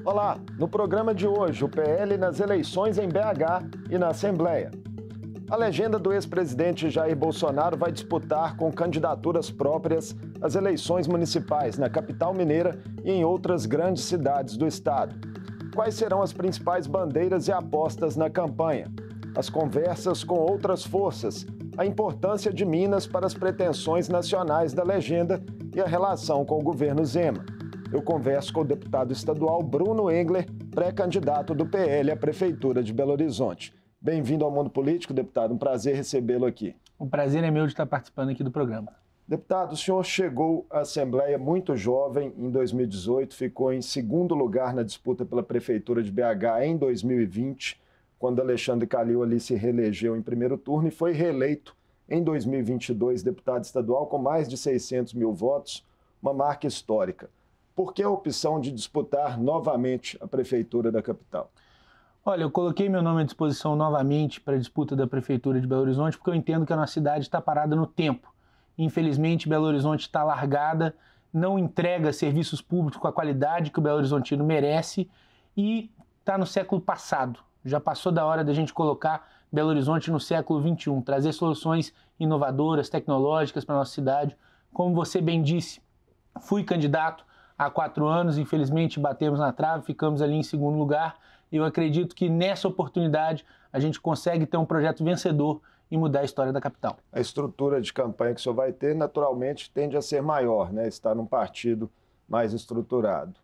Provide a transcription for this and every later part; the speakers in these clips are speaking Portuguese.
Olá, no programa de hoje, o PL nas eleições em BH e na Assembleia. A legenda do ex-presidente Jair Bolsonaro vai disputar com candidaturas próprias as eleições municipais na capital mineira e em outras grandes cidades do estado. Quais serão as principais bandeiras e apostas na campanha? As conversas com outras forças, a importância de Minas para as pretensões nacionais da legenda e a relação com o governo Zema. Eu converso com o deputado estadual Bruno Engler, pré-candidato do PL à Prefeitura de Belo Horizonte. Bem-vindo ao Mundo Político, deputado. Um prazer recebê-lo aqui. O prazer é meu de estar participando aqui do programa. Deputado, o senhor chegou à Assembleia muito jovem em 2018, ficou em segundo lugar na disputa pela Prefeitura de BH em 2020, quando Alexandre Calil ali se reelegeu em primeiro turno e foi reeleito em 2022 deputado estadual com mais de 600 mil votos, uma marca histórica. Por que a opção de disputar novamente a Prefeitura da capital? Olha, eu coloquei meu nome à disposição novamente para a disputa da Prefeitura de Belo Horizonte porque eu entendo que a nossa cidade está parada no tempo. Infelizmente, Belo Horizonte está largada, não entrega serviços públicos com a qualidade que o Belo Horizontino merece e está no século passado. Já passou da hora da gente colocar Belo Horizonte no século XXI, trazer soluções inovadoras, tecnológicas para a nossa cidade. Como você bem disse, fui candidato há 4 anos, infelizmente batemos na trave, ficamos ali em segundo lugar. Eu acredito que nessa oportunidade a gente consegue ter um projeto vencedor e mudar a história da capital. A estrutura de campanha que o senhor vai ter, naturalmente, tende a ser maior, né? Está num partido mais estruturado.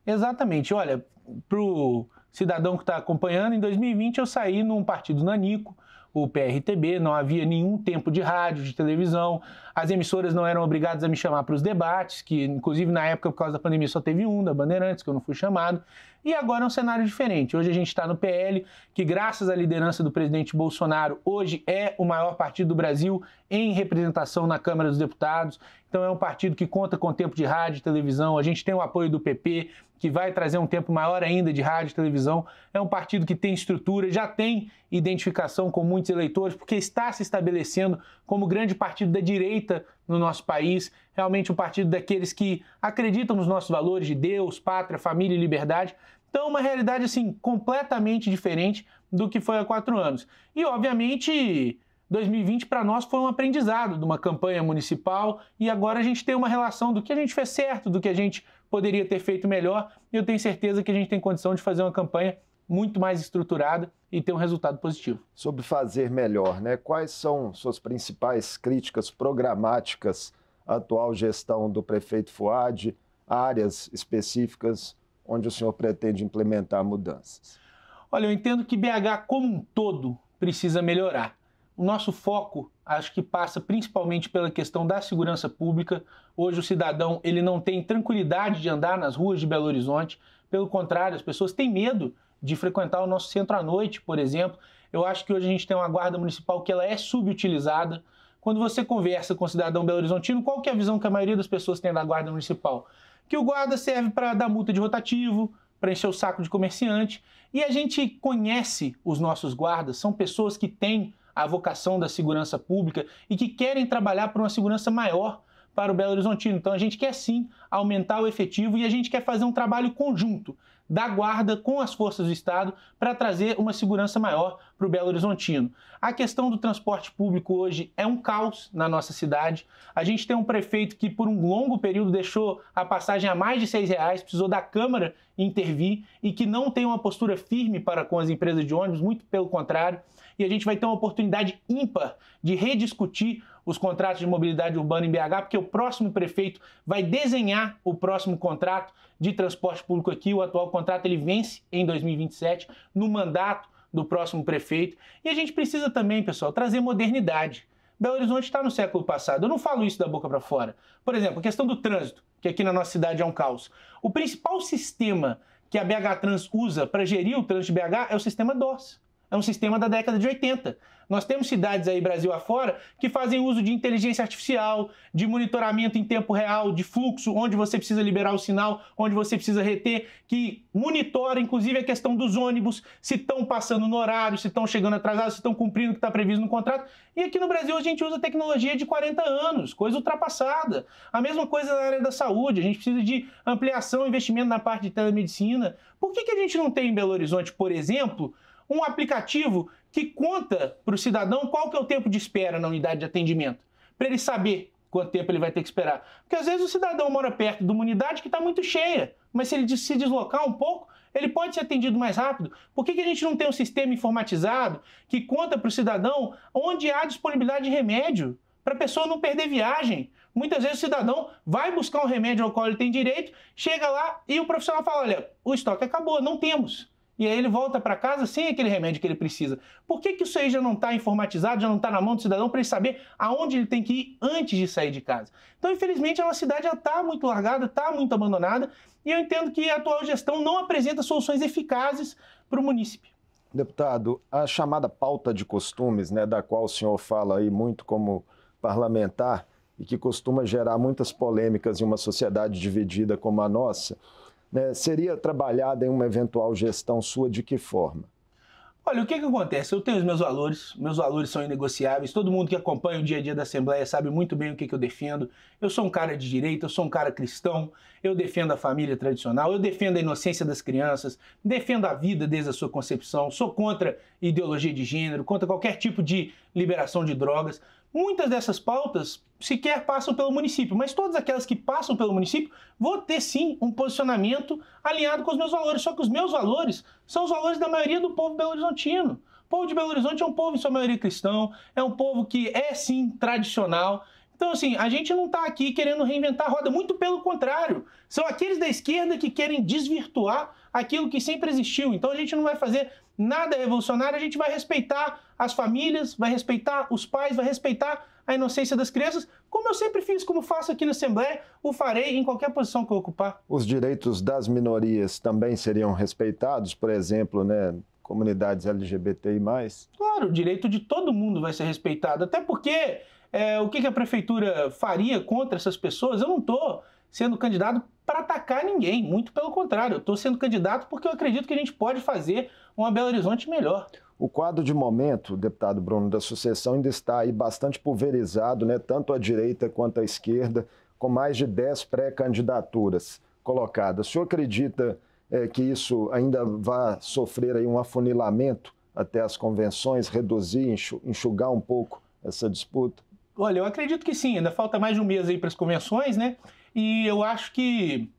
Exatamente. Olha, para o cidadão que está acompanhando, em 2020 eu saí num partido nanico, o PRTB, não havia nenhum tempo de rádio, de televisão, as emissoras não eram obrigadas a me chamar para os debates, que inclusive na época, por causa da pandemia, só teve um, da Bandeirantes, que eu não fui chamado, e agora é um cenário diferente. Hoje a gente está no PL, que graças à liderança do presidente Bolsonaro, hoje é o maior partido do Brasil em representação na Câmara dos Deputados, então é um partido que conta com tempo de rádio e televisão, a gente tem o apoio do PP, que vai trazer um tempo maior ainda de rádio e televisão, é um partido que tem estrutura, já tem identificação com muitos eleitores, porque está se estabelecendo como grande partido da direita no nosso país, realmente um partido daqueles que acreditam nos nossos valores de Deus, pátria, família e liberdade. Então, uma realidade assim completamente diferente do que foi há 4 anos. E, obviamente, 2020 para nós foi um aprendizado de uma campanha municipal e agora a gente tem uma relação do que a gente fez certo, do que a gente poderia ter feito melhor, e eu tenho certeza que a gente tem condição de fazer uma campanha muito mais estruturada e ter um resultado positivo. Sobre fazer melhor, né? Quais são suas principais críticas programáticas à atual gestão do prefeito Fuad, áreas específicas onde o senhor pretende implementar mudanças? Olha, eu entendo que BH como um todo precisa melhorar. O nosso foco, acho que passa principalmente pela questão da segurança pública. Hoje o cidadão ele não tem tranquilidade de andar nas ruas de Belo Horizonte. Pelo contrário, as pessoas têm medo de frequentar o nosso centro à noite, por exemplo. Eu acho que hoje a gente tem uma guarda municipal que ela é subutilizada. Quando você conversa com o cidadão belo-horizontino, qual que é a visão que a maioria das pessoas tem da guarda municipal? Que o guarda serve para dar multa de rotativo, para encher o saco de comerciante. E a gente conhece os nossos guardas, são pessoas que têm a vocação da segurança pública e que querem trabalhar por uma segurança maior para o Belo Horizontino. Então a gente quer sim aumentar o efetivo e a gente quer fazer um trabalho conjunto da guarda com as forças do Estado para trazer uma segurança maior para o Belo Horizontino. A questão do transporte público hoje é um caos na nossa cidade. A gente tem um prefeito que por um longo período deixou a passagem a mais de R$6, precisou da Câmara intervir e que não tem uma postura firme para com as empresas de ônibus, muito pelo contrário. E a gente vai ter uma oportunidade ímpar de rediscutir os contratos de mobilidade urbana em BH, porque o próximo prefeito vai desenhar o próximo contrato de transporte público aqui. O atual contrato ele vence em 2027, no mandato do próximo prefeito. E a gente precisa também, pessoal, trazer modernidade. Belo Horizonte está no século passado. Eu não falo isso da boca para fora. Por exemplo, a questão do trânsito, que aqui na nossa cidade é um caos. O principal sistema que a BH Trans usa para gerir o trânsito de BH é o sistema DOS. É um sistema da década de 80. Nós temos cidades aí, Brasil afora, que fazem uso de inteligência artificial, de monitoramento em tempo real, de fluxo, onde você precisa liberar o sinal, onde você precisa reter, que monitora, inclusive, a questão dos ônibus, se estão passando no horário, se estão chegando atrasados, se estão cumprindo o que está previsto no contrato. E aqui no Brasil a gente usa tecnologia de 40 anos, coisa ultrapassada. A mesma coisa na área da saúde, a gente precisa de ampliação, investimento na parte de telemedicina. Por que a gente não tem em Belo Horizonte, por exemplo, um aplicativo que conta para o cidadão qual que é o tempo de espera na unidade de atendimento, para ele saber quanto tempo ele vai ter que esperar? Porque às vezes o cidadão mora perto de uma unidade que está muito cheia, mas se ele se deslocar um pouco, ele pode ser atendido mais rápido. Por que a gente não tem um sistema informatizado que conta para o cidadão onde há disponibilidade de remédio, para a pessoa não perder viagem? Muitas vezes o cidadão vai buscar um remédio ao qual ele tem direito, chega lá e o profissional fala, olha, o estoque acabou, não temos. E aí ele volta para casa sem aquele remédio que ele precisa. Por que isso aí já não está informatizado, já não está na mão do cidadão para ele saber aonde ele tem que ir antes de sair de casa? Então, infelizmente, a nossa cidade está muito largada, está muito abandonada, e eu entendo que a atual gestão não apresenta soluções eficazes para o município. Deputado, a chamada pauta de costumes, né, da qual o senhor fala aí muito como parlamentar e que costuma gerar muitas polêmicas em uma sociedade dividida como a nossa, né, seria trabalhada em uma eventual gestão sua de que forma? Olha, o que acontece? Eu tenho os meus valores são inegociáveis, todo mundo que acompanha o dia a dia da Assembleia sabe muito bem o que eu defendo. Eu sou um cara de direita, eu sou um cara cristão, eu defendo a família tradicional, eu defendo a inocência das crianças, defendo a vida desde a sua concepção, sou contra ideologia de gênero, contra qualquer tipo de liberação de drogas. Muitas dessas pautas sequer passam pelo município, mas todas aquelas que passam pelo município, vou ter sim um posicionamento alinhado com os meus valores. Só que os meus valores são os valores da maioria do povo belo-horizontino. O povo de Belo Horizonte é um povo, em sua maioria, cristão, é um povo que é sim tradicional. Então, assim, a gente não está aqui querendo reinventar a roda, muito pelo contrário. São aqueles da esquerda que querem desvirtuar aquilo que sempre existiu. Então, a gente não vai fazer nada revolucionário, a gente vai respeitar as famílias, vai respeitar os pais, vai respeitar a inocência das crianças, como eu sempre fiz, como faço aqui na Assembleia, o farei em qualquer posição que eu ocupar. Os direitos das minorias também seriam respeitados, por exemplo, né, comunidades LGBTI+? Claro, o direito de todo mundo vai ser respeitado, até porque o que a prefeitura faria contra essas pessoas? Eu não estou sendo candidato para atacar ninguém, muito pelo contrário, eu estou sendo candidato porque eu acredito que a gente pode fazer uma Belo Horizonte melhor. O quadro de momento, deputado Bruno, da sucessão ainda está aí bastante pulverizado, né, tanto à direita quanto à esquerda, com mais de 10 pré-candidaturas colocadas. O senhor acredita que isso ainda vai sofrer aí um afunilamento até as convenções, reduzir, enxugar um pouco essa disputa? Olha, eu acredito que sim, ainda falta mais de um mês aí para as convenções, né? E eu acho que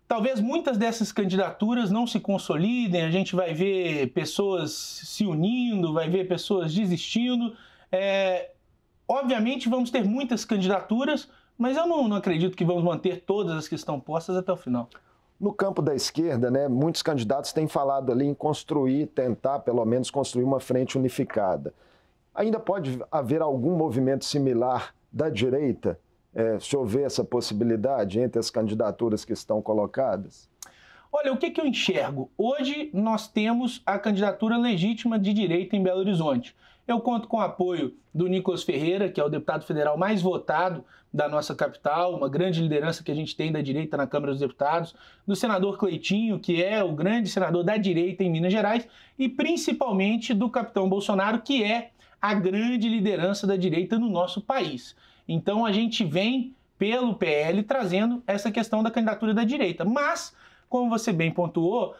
talvez muitas dessas candidaturas não se consolidem, a gente vai ver pessoas se unindo, vai ver pessoas desistindo. Obviamente vamos ter muitas candidaturas, mas eu não acredito que vamos manter todas as que estão postas até o final. No campo da esquerda, né, muitos candidatos têm falado ali em construir, tentar pelo menos construir uma frente unificada. Ainda pode haver algum movimento similar da direita? Se houver essa possibilidade entre as candidaturas que estão colocadas? Olha, o que eu enxergo? Hoje nós temos a candidatura legítima de direita em Belo Horizonte. Eu conto com o apoio do Nicolas Ferreira, que é o deputado federal mais votado da nossa capital, uma grande liderança que a gente tem da direita na Câmara dos Deputados, do senador Cleitinho, que é o grande senador da direita em Minas Gerais, e principalmente do capitão Bolsonaro, que é a grande liderança da direita no nosso país. Então a gente vem pelo PL trazendo essa questão da candidatura da direita. Mas, como você bem pontuou,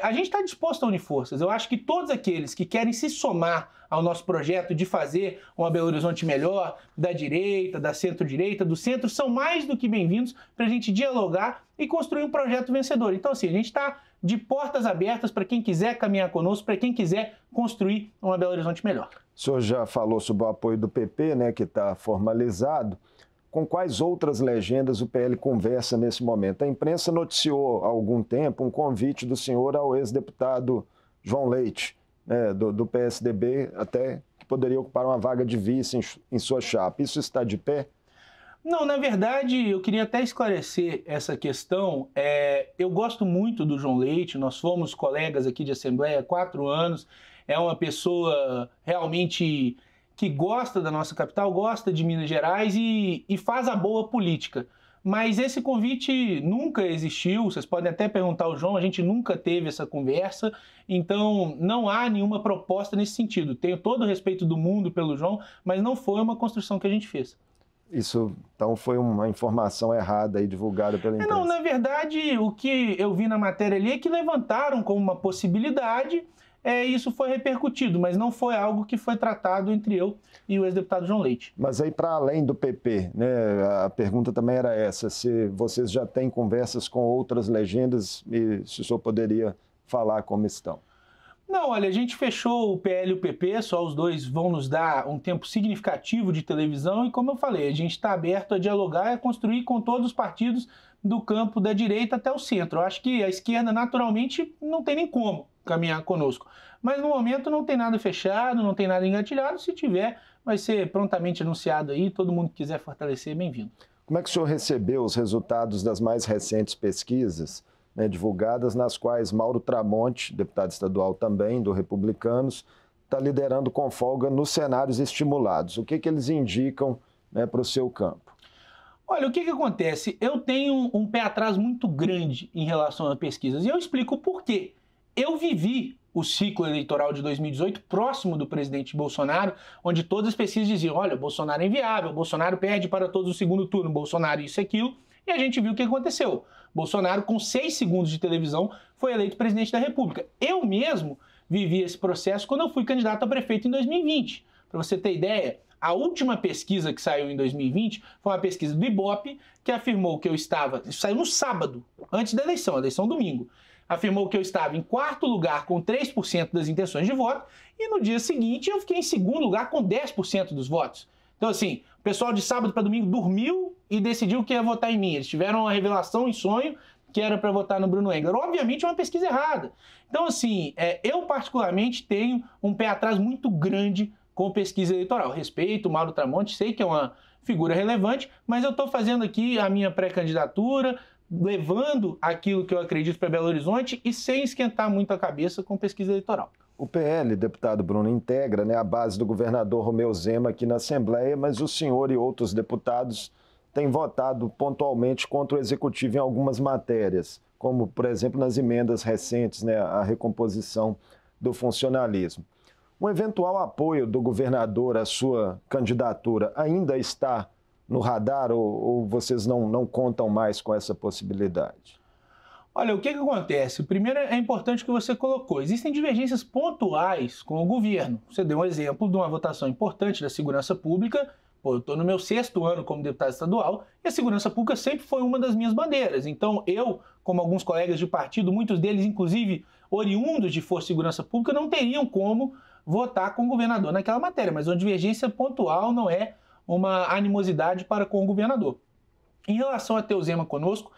a gente está disposto a unir forças. Eu acho que todos aqueles que querem se somar ao nosso projeto de fazer uma Belo Horizonte melhor, da direita, da centro-direita, do centro, são mais do que bem-vindos para a gente dialogar e construir um projeto vencedor. Então, assim, a gente está de portas abertas para quem quiser caminhar conosco, para quem quiser construir uma Belo Horizonte melhor. O senhor já falou sobre o apoio do PP, né, que está formalizado. Com quais outras legendas o PL conversa nesse momento? A imprensa noticiou há algum tempo um convite do senhor ao ex-deputado João Leite, né, do PSDB, até que poderia ocupar uma vaga de vice em sua chapa. Isso está de pé? Não, na verdade, eu queria até esclarecer essa questão. Eu gosto muito do João Leite, nós fomos colegas aqui de Assembleia há 4 anos, é uma pessoa realmente que gosta da nossa capital, gosta de Minas Gerais e faz a boa política. Mas esse convite nunca existiu, vocês podem até perguntar ao João, a gente nunca teve essa conversa, então não há nenhuma proposta nesse sentido. Tenho todo o respeito do mundo pelo João, mas não foi uma construção que a gente fez. Isso, então, foi uma informação errada aí divulgada pela imprensa. Não, na verdade, o que eu vi na matéria ali é que levantaram como uma possibilidade, isso foi repercutido, mas não foi algo que foi tratado entre eu e o ex-deputado João Leite. Mas aí, para além do PP, né, a pergunta também era essa, se vocês já têm conversas com outras legendas e se o senhor poderia falar como estão. Não, olha, a gente fechou o PL e o PP, só os dois vão nos dar um tempo significativo de televisão e, como eu falei, a gente está aberto a dialogar e a construir com todos os partidos do campo da direita até o centro. Eu acho que a esquerda, naturalmente, não tem nem como caminhar conosco. Mas, no momento, não tem nada fechado, não tem nada engatilhado. Se tiver, vai ser prontamente anunciado aí. Todo mundo que quiser fortalecer, bem-vindo. Como é que o senhor recebeu os resultados das mais recentes pesquisas, né, divulgadas, nas quais Mauro Tramonte, deputado estadual também, do Republicanos, está liderando com folga nos cenários estimulados? O que eles indicam, né, para o seu campo? Olha, o que acontece? Eu tenho um pé atrás muito grande em relação a pesquisas, e eu explico o porquê. Eu vivi o ciclo eleitoral de 2018 próximo do presidente Bolsonaro, onde todas as pesquisas diziam, olha, Bolsonaro é inviável, Bolsonaro perde para todos no segundo turno, Bolsonaro isso e aquilo, e a gente viu o que aconteceu. Bolsonaro, com 6 segundos de televisão, foi eleito presidente da República. Eu mesmo vivi esse processo quando eu fui candidato a prefeito em 2020. Para você ter ideia, a última pesquisa que saiu em 2020 foi uma pesquisa do Ibope, que afirmou que eu estava... Saiu no sábado, antes da eleição, a eleição domingo. Afirmou que eu estava em 4º lugar com 3% das intenções de voto, e no dia seguinte eu fiquei em 2º lugar com 10% dos votos. Então, assim, o pessoal de sábado para domingo dormiu e decidiu que ia votar em mim. Eles tiveram uma revelação em sonho que era para votar no Bruno Engler. Obviamente é uma pesquisa errada. Então, assim, eu particularmente tenho um pé atrás muito grande com pesquisa eleitoral. Respeito o Mauro Tramonte, sei que é uma figura relevante, mas eu estou fazendo aqui a minha pré-candidatura, levando aquilo que eu acredito para Belo Horizonte e sem esquentar muito a cabeça com pesquisa eleitoral. O PL, deputado Bruno, integra, né, a base do governador Romeu Zema aqui na Assembleia, mas o senhor e outros deputados têm votado pontualmente contra o Executivo em algumas matérias, como, por exemplo, nas emendas recentes, né, a recomposição do funcionalismo. Um eventual apoio do governador à sua candidatura ainda está no radar ou vocês não contam mais com essa possibilidade? Olha, o que acontece? Primeiro, é importante que você colocou. Existem divergências pontuais com o governo. Você deu um exemplo de uma votação importante da segurança pública. Pô, eu estou no meu 6º ano como deputado estadual e a segurança pública sempre foi uma das minhas bandeiras. Então, eu, como alguns colegas de partido, muitos deles, inclusive, oriundos de Força de Segurança Pública, não teriam como votar com o governador naquela matéria. Mas uma divergência pontual não é uma animosidade para com o governador. Em relação a ter o Zema conosco,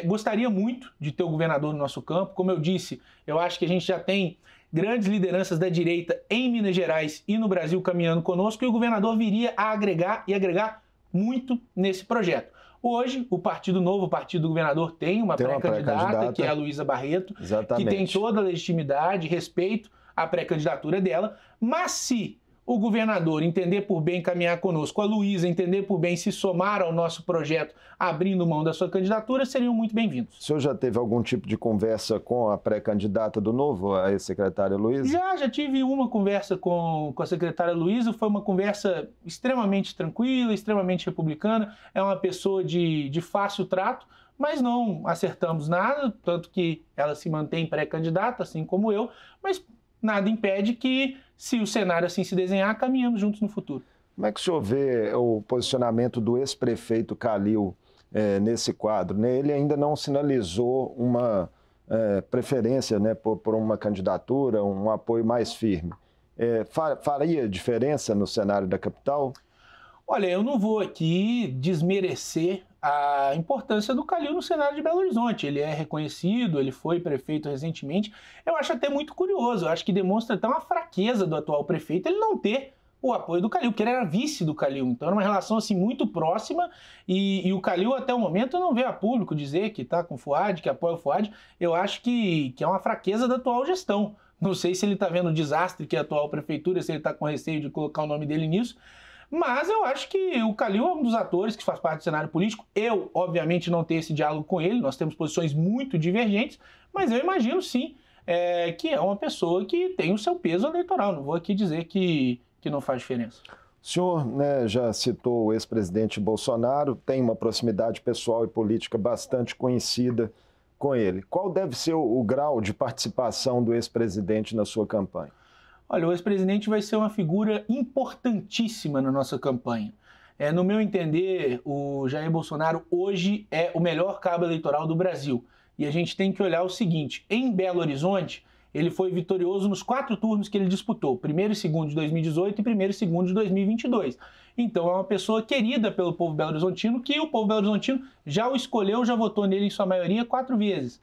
gostaria muito de ter o governador no nosso campo. Como eu disse, eu acho que a gente já tem grandes lideranças da direita em Minas Gerais e no Brasil caminhando conosco, e o governador viria a agregar e agregar muito nesse projeto. Hoje, o Partido Novo, o partido do governador, tem uma pré-candidata, que é a Luísa Barreto, exatamente, que tem toda a legitimidade, respeito à pré-candidatura dela, mas se o governador entender por bem caminhar conosco, a Luísa entender por bem se somar ao nosso projeto, abrindo mão da sua candidatura, seriam muito bem-vindos. O senhor já teve algum tipo de conversa com a pré-candidata do Novo, a ex-secretária Luísa? Já tive uma conversa com a secretária Luísa, foi uma conversa extremamente tranquila, extremamente republicana, é uma pessoa de fácil trato, mas não acertamos nada, tanto que ela se mantém pré-candidata, assim como eu, mas nada impede que, se o cenário assim se desenhar, caminhamos juntos no futuro. Como é que o senhor vê o posicionamento do ex-prefeito Calil nesse quadro, né? Ele ainda não sinalizou uma preferência, né, por uma candidatura, um apoio mais firme. Faria diferença no cenário da capital? Olha, eu não vou aqui desmerecer a importância do Calil no cenário de Belo Horizonte. Ele é reconhecido, ele foi prefeito recentemente. Eu acho até muito curioso, eu acho que demonstra até uma fraqueza do atual prefeito ele não ter o apoio do Calil, porque ele era vice do Calil. Então era uma relação assim muito próxima e o Calil até o momento não veio a público dizer que está com o Fuad, que apoia o Fuad. Eu acho que é uma fraqueza da atual gestão. Não sei se ele está vendo o desastre que é a atual prefeitura, se ele está com receio de colocar o nome dele nisso. Mas eu acho que o Calil é um dos atores que faz parte do cenário político. Eu, obviamente, não tenho esse diálogo com ele, nós temos posições muito divergentes, mas eu imagino sim que é uma pessoa que tem o seu peso eleitoral. Não vou aqui dizer que não faz diferença. O senhor, né, já citou o ex-presidente Bolsonaro, tem uma proximidade pessoal e política bastante conhecida com ele. Qual deve ser o grau de participação do ex-presidente na sua campanha? Olha, o ex-presidente vai ser uma figura importantíssima na nossa campanha. No meu entender, o Jair Bolsonaro hoje é o melhor cabo eleitoral do Brasil. E a gente tem que olhar o seguinte, em Belo Horizonte, ele foi vitorioso nos 4 turnos que ele disputou, primeiro e segundo de 2018 e primeiro e segundo de 2022. Então é uma pessoa querida pelo povo belo-horizontino, que o povo belo-horizontino já o escolheu, já votou nele em sua maioria 4 vezes.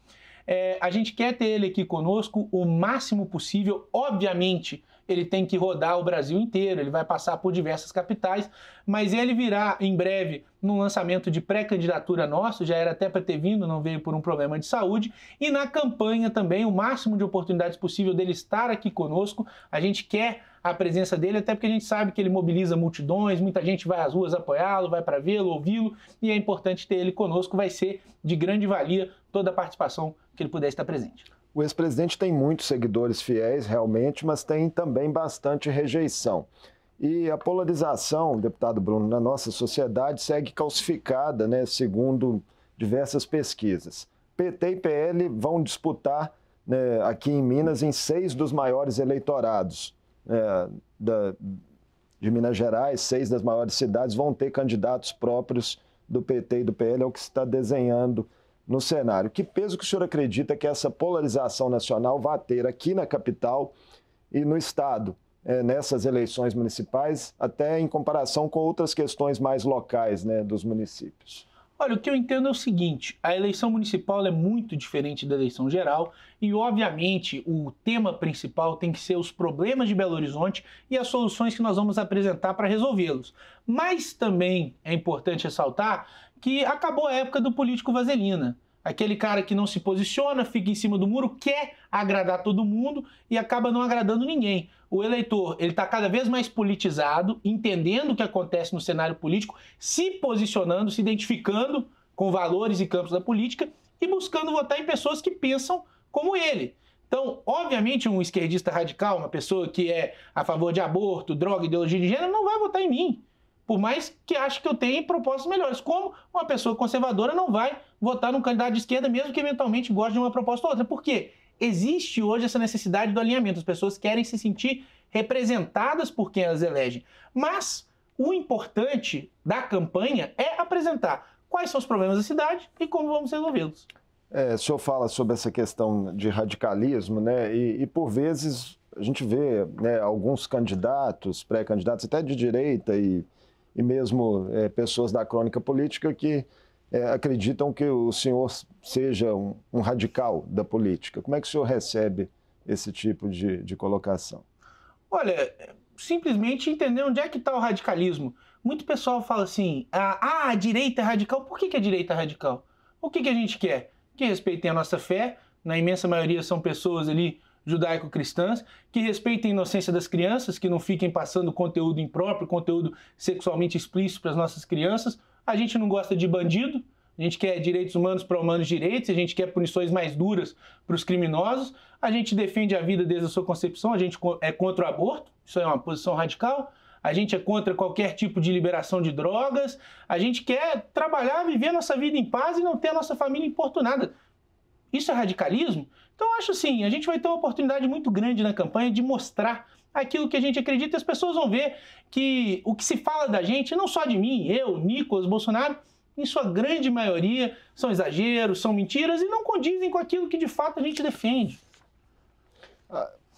A gente quer ter ele aqui conosco o máximo possível. Obviamente, ele tem que rodar o Brasil inteiro, ele vai passar por diversas capitais, mas ele virá em breve num lançamento de pré-candidatura nosso, já era até para ter vindo, não veio por um problema de saúde, e na campanha também, o máximo de oportunidades possível dele estar aqui conosco. A gente quer a presença dele, até porque a gente sabe que ele mobiliza multidões, muita gente vai às ruas apoiá-lo, vai para vê-lo, ouvi-lo, e é importante ter ele conosco, vai ser de grande valia toda a participação que ele puder estar presente. O ex-presidente tem muitos seguidores fiéis, realmente, mas tem também bastante rejeição. E a polarização, deputado Bruno, na nossa sociedade segue calcificada, né, segundo diversas pesquisas. PT e PL vão disputar, né, aqui em Minas em 6 dos maiores eleitorados de Minas Gerais, 6 das maiores cidades vão ter candidatos próprios do PT e do PL, é o que se está desenhando no cenário. Que peso que o senhor acredita que essa polarização nacional vai ter aqui na capital e no estado, nessas eleições municipais, até em comparação com outras questões mais locais, né, dos municípios? Olha, o que eu entendo é o seguinte, a eleição municipal é muito diferente da eleição geral e, obviamente, o tema principal tem que ser os problemas de Belo Horizonte e as soluções que nós vamos apresentar para resolvê-los. Mas também é importante ressaltar que acabou a época do político vaselina. Aquele cara que não se posiciona, fica em cima do muro, quer agradar todo mundo e acaba não agradando ninguém. O eleitor, ele está cada vez mais politizado, entendendo o que acontece no cenário político, se posicionando, se identificando com valores e campos da política e buscando votar em pessoas que pensam como ele. Então, obviamente, um esquerdista radical, uma pessoa que é a favor de aborto, droga, ideologia de gênero, não vai votar em mim. Por mais que ache que eu tenha propostas melhores. Como uma pessoa conservadora não vai votar num candidato de esquerda, mesmo que eventualmente goste de uma proposta ou outra. Por quê? Existe hoje essa necessidade do alinhamento. As pessoas querem se sentir representadas por quem elas elegem. Mas o importante da campanha é apresentar quais são os problemas da cidade e como vamos resolvê-los. O senhor fala sobre essa questão de radicalismo, né? E por vezes a gente vê, né, alguns candidatos, pré-candidatos até de direita e mesmo pessoas da crônica política que acreditam que o senhor seja um radical da política. Como é que o senhor recebe esse tipo de colocação? Olha, simplesmente entender onde é que está o radicalismo. Muito pessoal fala assim, a direita é radical. Por que a direita é radical? O que a gente quer? Que respeitem a nossa fé, na imensa maioria são pessoas ali judaico-cristãs, que respeitem a inocência das crianças, que não fiquem passando conteúdo impróprio, conteúdo sexualmente explícito para as nossas crianças. A gente não gosta de bandido, a gente quer direitos humanos para humanos direitos, a gente quer punições mais duras para os criminosos, a gente defende a vida desde a sua concepção, a gente é contra o aborto, isso é uma posição radical, a gente é contra qualquer tipo de liberação de drogas, a gente quer trabalhar, viver a nossa vida em paz e não ter a nossa família importunada. Isso é radicalismo? Então, eu acho assim, a gente vai ter uma oportunidade muito grande na campanha de mostrar aquilo que a gente acredita e as pessoas vão ver que o que se fala da gente, não só de mim, eu, Nicolas, Bolsonaro, em sua grande maioria, são exageros, são mentiras e não condizem com aquilo que de fato a gente defende.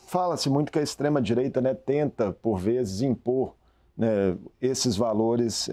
Fala-se muito que a extrema-direita, né, tenta, por vezes, impor, né, esses valores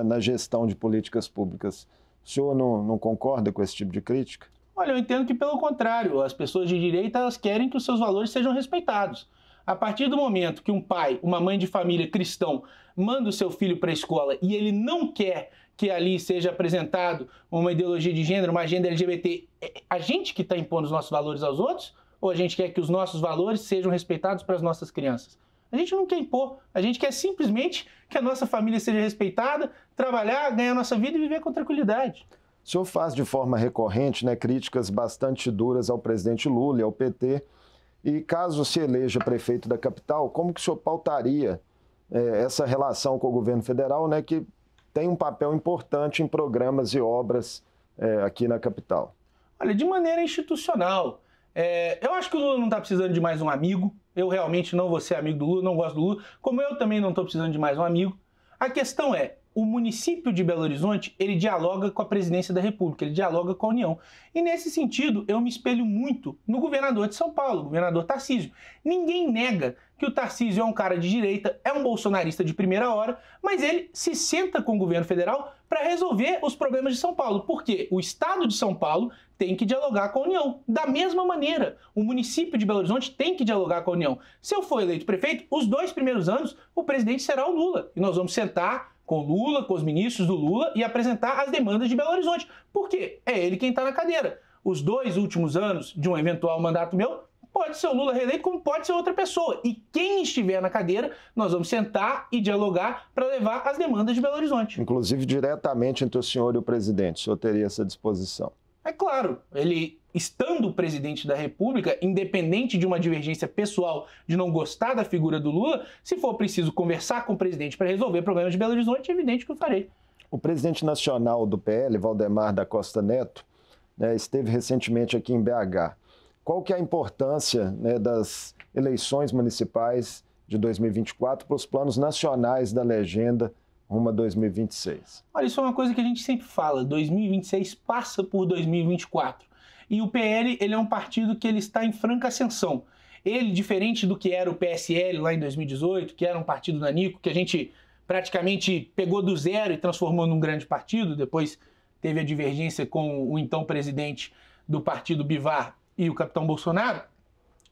na gestão de políticas públicas. O senhor não concorda com esse tipo de crítica? Olha, eu entendo que, pelo contrário, as pessoas de direita elas querem que os seus valores sejam respeitados. A partir do momento que um pai, uma mãe de família cristão, manda o seu filho para a escola e ele não quer que ali seja apresentado uma ideologia de gênero, uma agenda LGBT, é a gente que está impondo os nossos valores aos outros? Ou a gente quer que os nossos valores sejam respeitados para as nossas crianças? A gente não quer impor, a gente quer simplesmente que a nossa família seja respeitada, trabalhar, ganhar a nossa vida e viver com tranquilidade. O senhor faz de forma recorrente, né, críticas bastante duras ao presidente Lula e ao PT. E caso se eleja prefeito da capital, como que o senhor pautaria essa relação com o governo federal, né, que tem um papel importante em programas e obras aqui na capital? Olha, de maneira institucional. Eu acho que o Lula não está precisando de mais um amigo. Eu realmente não vou ser amigo do Lula, não gosto do Lula, como eu também não estou precisando de mais um amigo. A questão é, o município de Belo Horizonte, ele dialoga com a presidência da República, ele dialoga com a União. E nesse sentido, eu me espelho muito no governador de São Paulo, o governador Tarcísio. Ninguém nega que o Tarcísio é um cara de direita, é um bolsonarista de primeira hora, mas ele se senta com o governo federal para resolver os problemas de São Paulo. Porque o estado de São Paulo tem que dialogar com a União. Da mesma maneira, o município de Belo Horizonte tem que dialogar com a União. Se eu for eleito prefeito, os 2 primeiros anos, o presidente será o Lula. E nós vamos sentar com o Lula, com os ministros do Lula e apresentar as demandas de Belo Horizonte. Por quê? É ele quem está na cadeira. Os 2 últimos anos de um eventual mandato meu, pode ser o Lula reeleito, como pode ser outra pessoa. E quem estiver na cadeira, nós vamos sentar e dialogar para levar as demandas de Belo Horizonte. Inclusive diretamente entre o senhor e o presidente, o senhor teria essa disposição? É claro, ele estando presidente da República, independente de uma divergência pessoal de não gostar da figura do Lula, se for preciso conversar com o presidente para resolver problemas de Belo Horizonte, é evidente que eu farei. O presidente nacional do PL, Valdemar da Costa Neto, né, esteve recentemente aqui em BH. Qual que é a importância, né, das eleições municipais de 2024 para os planos nacionais da legenda rumo a 2026? Olha, isso é uma coisa que a gente sempre fala, 2026 passa por 2024. E o PL, ele é um partido que ele está em franca ascensão. Ele, diferente do que era o PSL lá em 2018, que era um partido nanico, que a gente praticamente pegou do zero e transformou num grande partido, depois teve a divergência com o então presidente do partido Bivar e o capitão Bolsonaro,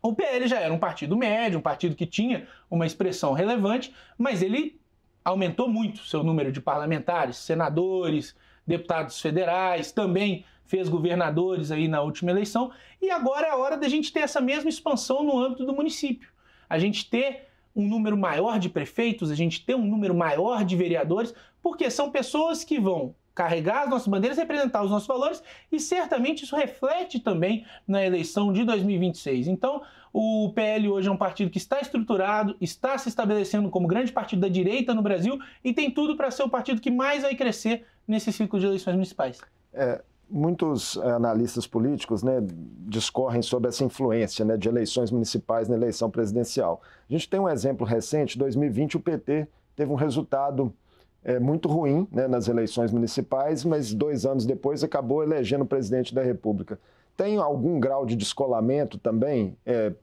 o PL já era um partido médio, um partido que tinha uma expressão relevante, mas ele aumentou muito seu número de parlamentares, senadores, deputados federais, também fez governadores aí na última eleição, e agora é a hora da gente ter essa mesma expansão no âmbito do município. A gente ter um número maior de prefeitos, a gente ter um número maior de vereadores, porque são pessoas que vão carregar as nossas bandeiras, representar os nossos valores, e certamente isso reflete também na eleição de 2026. Então, o PL hoje é um partido que está estruturado, está se estabelecendo como grande partido da direita no Brasil e tem tudo para ser o partido que mais vai crescer nesse ciclo de eleições municipais. Muitos analistas políticos, né, discorrem sobre essa influência, né, de eleições municipais na eleição presidencial. A gente tem um exemplo recente, em 2020 o PT teve um resultado muito ruim, né, nas eleições municipais, mas 2 anos depois acabou elegendo o presidente da República. Tem algum grau de descolamento também,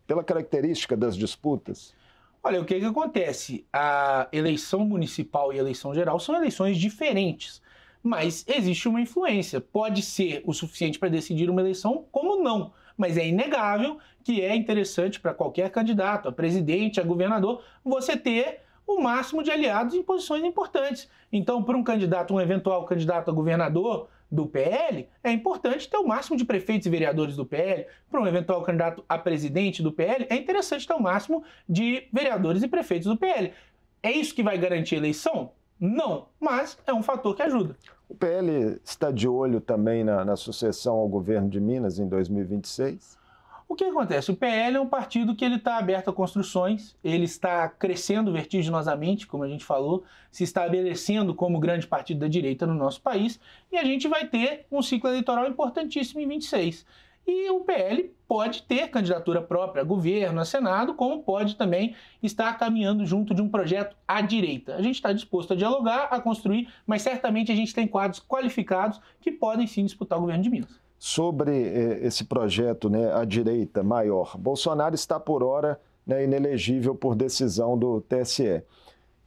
pela característica das disputas? Olha, o que acontece? A eleição municipal e a eleição geral são eleições diferentes, mas existe uma influência. Pode ser o suficiente para decidir uma eleição, como não. Mas é inegável que é interessante para qualquer candidato, a presidente, a governador, você ter o máximo de aliados em posições importantes. Então, para um eventual candidato a governador do PL, é importante ter o máximo de prefeitos e vereadores do PL. Para um eventual candidato a presidente do PL, é interessante ter o máximo de vereadores e prefeitos do PL. É isso que vai garantir a eleição? Não, mas é um fator que ajuda. O PL está de olho também na sucessão ao governo de Minas em 2026? O que acontece? O PL é um partido que ele está aberto a construções, ele está crescendo vertiginosamente, como a gente falou, se estabelecendo como grande partido da direita no nosso país, e a gente vai ter um ciclo eleitoral importantíssimo em 26. E o PL pode ter candidatura própria a governo, a Senado, como pode também estar caminhando junto de um projeto à direita. A gente está disposto a dialogar, a construir, mas certamente a gente tem quadros qualificados que podem sim disputar o governo de Minas. Sobre esse projeto, né, à direita maior, Bolsonaro está por hora, né, inelegível por decisão do TSE.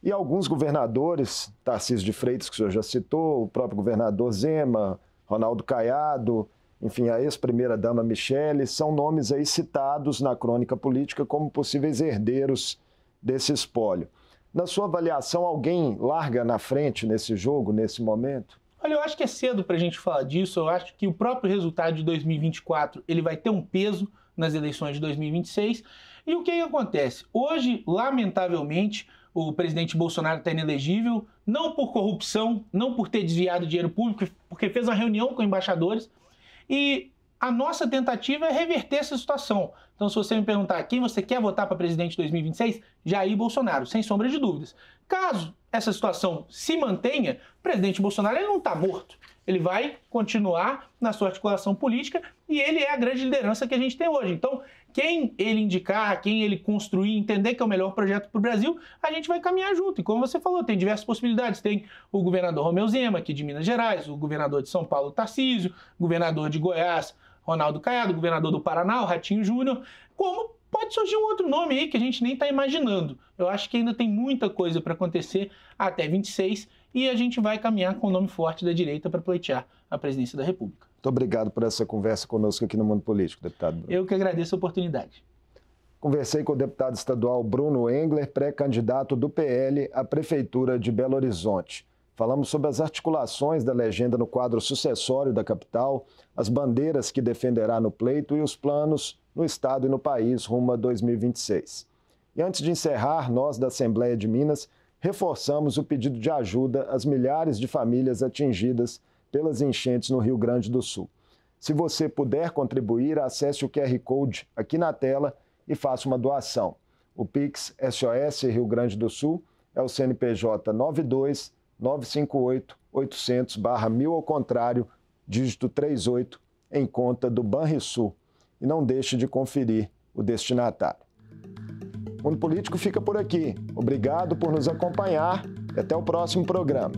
E alguns governadores, Tarcísio de Freitas, que o senhor já citou, o próprio governador Zema, Ronaldo Caiado, enfim, a ex-primeira-dama Michele, são nomes aí citados na crônica política como possíveis herdeiros desse espólio. Na sua avaliação, alguém larga na frente nesse jogo, nesse momento? Olha, eu acho que é cedo para a gente falar disso. Eu acho que o próprio resultado de 2024 ele vai ter um peso nas eleições de 2026. E o que acontece? Hoje, lamentavelmente, o presidente Bolsonaro está inelegível, não por corrupção, não por ter desviado dinheiro público, porque fez uma reunião com embaixadores. E a nossa tentativa é reverter essa situação. Então, se você me perguntar quem você quer votar para presidente de 2026, Jair Bolsonaro, sem sombra de dúvidas. Caso essa situação se mantenha, o presidente Bolsonaro ele não está morto. Ele vai continuar na sua articulação política e ele é a grande liderança que a gente tem hoje. Então, quem ele indicar, quem ele construir, entender que é o melhor projeto para o Brasil, a gente vai caminhar junto. E como você falou, tem diversas possibilidades. Tem o governador Romeu Zema, aqui de Minas Gerais, o governador de São Paulo, Tarcísio, o governador de Goiás, Ronaldo Caiado, o governador do Paraná, o Ratinho Júnior, como pode surgir um outro nome aí que a gente nem está imaginando. Eu acho que ainda tem muita coisa para acontecer até 26 e a gente vai caminhar com o nome forte da direita para pleitear a presidência da República. Muito obrigado por essa conversa conosco aqui no Mundo Político, deputado Bruno. Eu que agradeço a oportunidade. Conversei com o deputado estadual Bruno Engler, pré-candidato do PL à Prefeitura de Belo Horizonte. Falamos sobre as articulações da legenda no quadro sucessório da capital, as bandeiras que defenderá no pleito e os planos no Estado e no país rumo a 2026. E antes de encerrar, nós da Assembleia de Minas reforçamos o pedido de ajuda às milhares de famílias atingidas pelas enchentes no Rio Grande do Sul. Se você puder contribuir, acesse o QR Code aqui na tela e faça uma doação. O Pix SOS Rio Grande do Sul é o CNPJ 92-958-800/1000 ao contrário, dígito 38, em conta do Banrisul. E não deixe de conferir o destinatário. O Mundo Político fica por aqui. Obrigado por nos acompanhar e até o próximo programa.